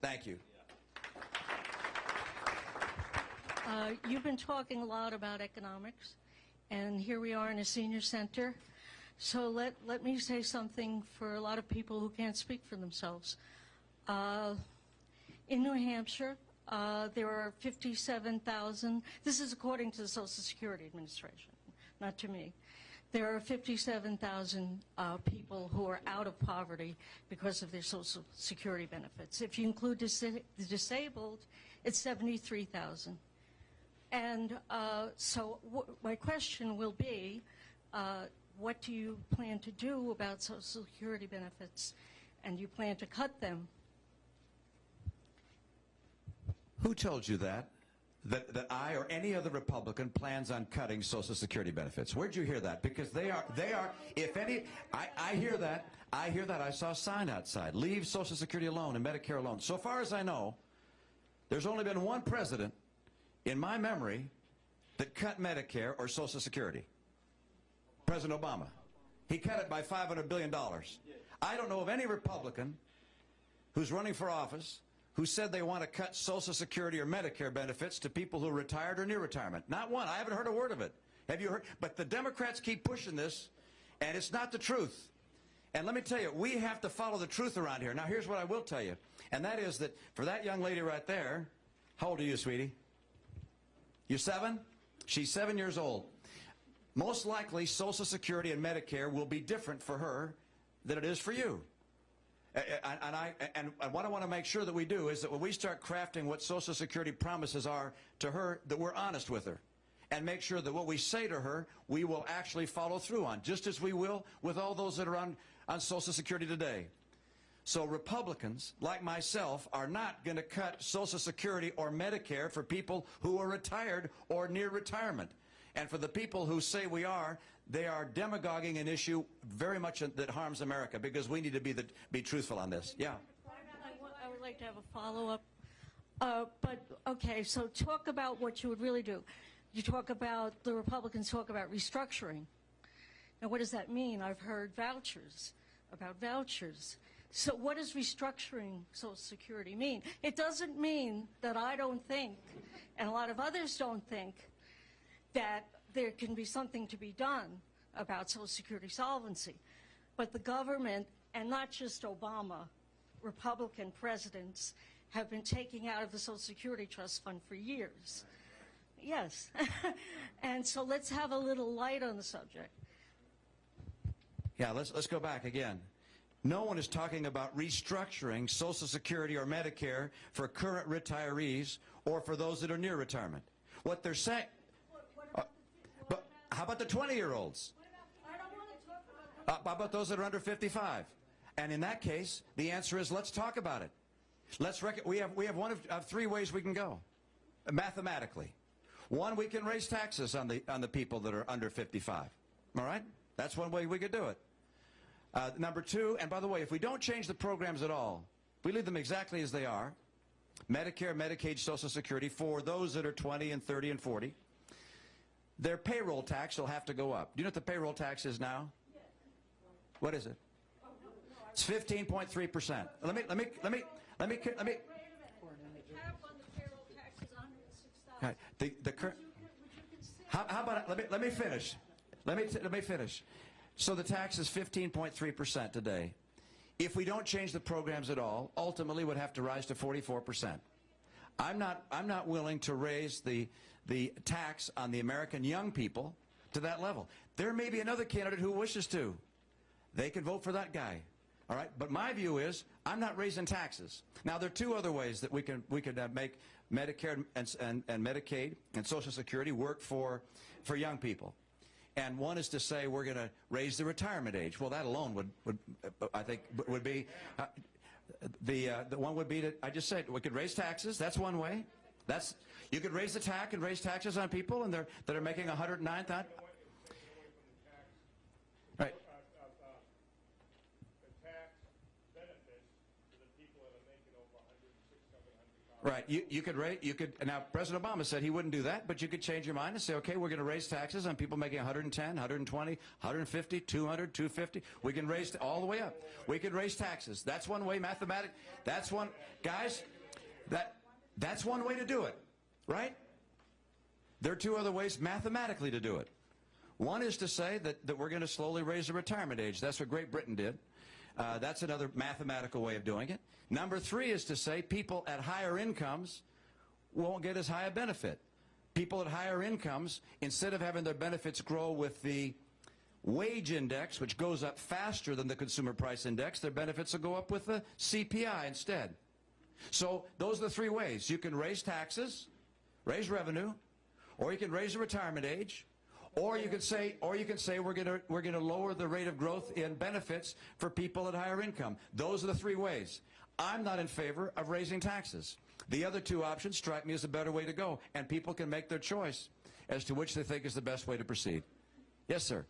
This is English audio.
Thank you. You've been talking a lot about economics, and here we are in a senior center. So let me say something for a lot of people who can't speak for themselves. In New Hampshire, there are 57,000, this is according to the Social Security Administration, not to me. There are 57,000 people who are out of poverty because of their Social Security benefits. If you include the disabled, it's 73,000. And so my question will be, what do you plan to do about Social Security benefits? And you plan to cut them? Who told you that? That I or any other Republican plans on cutting Social Security benefits? Where'd you hear that? Because they are, if any, I hear that. I saw a sign outside, leave Social Security alone and Medicare alone. So far as I know, there's only been one president in my memory that cut Medicare or Social Security. President Obama. He cut it by $500 billion. I don't know of any Republican who's running for office who said they want to cut Social Security or Medicare benefits to people who are retired or near retirement. Not one. I haven't heard a word of it. Have you heard? But the Democrats keep pushing this, and it's not the truth. And let me tell you, we have to follow the truth around here. Now, here's what I will tell you, and that is that for that young lady right there, how old are you, sweetie? You're 7? She's 7 years old. Most likely, Social Security and Medicare will be different for her than it is for you. And what I want to make sure that we do is that when we start crafting what Social Security promises are to her, that we're honest with her and make sure that what we say to her, we will actually follow through on, just as we will with all those that are on Social Security today. So Republicans, like myself, are not going to cut Social Security or Medicare for people who are retired or near retirement. And for the people who say we are, they are demagoguing an issue very much that harms America, because we need to be truthful on this. Yeah. I would like to have a follow-up. But, okay, so talk about what you would really do. You talk about, the Republicans talk about restructuring. Now, what does that mean? I've heard vouchers, about vouchers. So what does restructuring Social Security mean? It doesn't mean that I don't think, and a lot of others don't think, that there can be something to be done about Social Security solvency. But the government, and not just Obama, Republican presidents, have been taking out of the Social Security Trust Fund for years. Yes. And so let's have a little light on the subject. Yeah, let's go back again. No one is talking about restructuring Social Security or Medicare for current retirees or for those that are near retirement. What they're saying... But how about the 20-year-olds? How about those that are under 55? And in that case, the answer is let's talk about it. We have one of 3 ways we can go, mathematically. One, we can raise taxes on the people that are under 55. All right? That's one way we could do it. Number 2, and by the way, if we don't change the programs at all, we leave them exactly as they are, Medicare, Medicaid, Social Security, for those that are 20 and 30 and 40, their payroll tax will have to go up. Do you know what the payroll tax is now? What is it? It's 15.3%. Let me. How about let me finish. Let me finish. So the tax is 15.3% today. If we don't change the programs at all, ultimately would have to rise to 44%. I'm not willing to raise the tax on the American young people to that level. There may be another candidate who wishes to. They can vote for that guy. All right? But my view is I'm not raising taxes. Now, there are 2 other ways that we could make Medicare and Medicaid and Social Security work for young people. And one is to say we're going to raise the retirement age. Well, that alone would I think would be the one would be that I just said we could raise taxes. That's one way. You could raise the tax and raise taxes on people and that are making 109,000. Right. Right. You could raise. You could. Now, President Obama said he wouldn't do that, but you could change your mind and say, okay, we're going to raise taxes on people making 110, 120, 150, 200, 250. We can raise all the way up. We could raise taxes. That's one way. That's one. Guys, that's one way to do it, right? There are two other ways mathematically to do it. One is to say that we're going to slowly raise the retirement age. That's what Great Britain did. That's another mathematical way of doing it. Number three is to say people at higher incomes won't get as high a benefit. People at higher incomes, instead of having their benefits grow with the wage index, which goes up faster than the consumer price index, their benefits will go up with the CPI instead. So those are the three ways. You can raise taxes, raise revenue, or you can raise the retirement age, or you can say we're going to lower the rate of growth in benefits for people at higher income. Those are the three ways. I'm not in favor of raising taxes. The other two options strike me as a better way to go, and people can make their choice as to which they think is the best way to proceed. Yes, sir.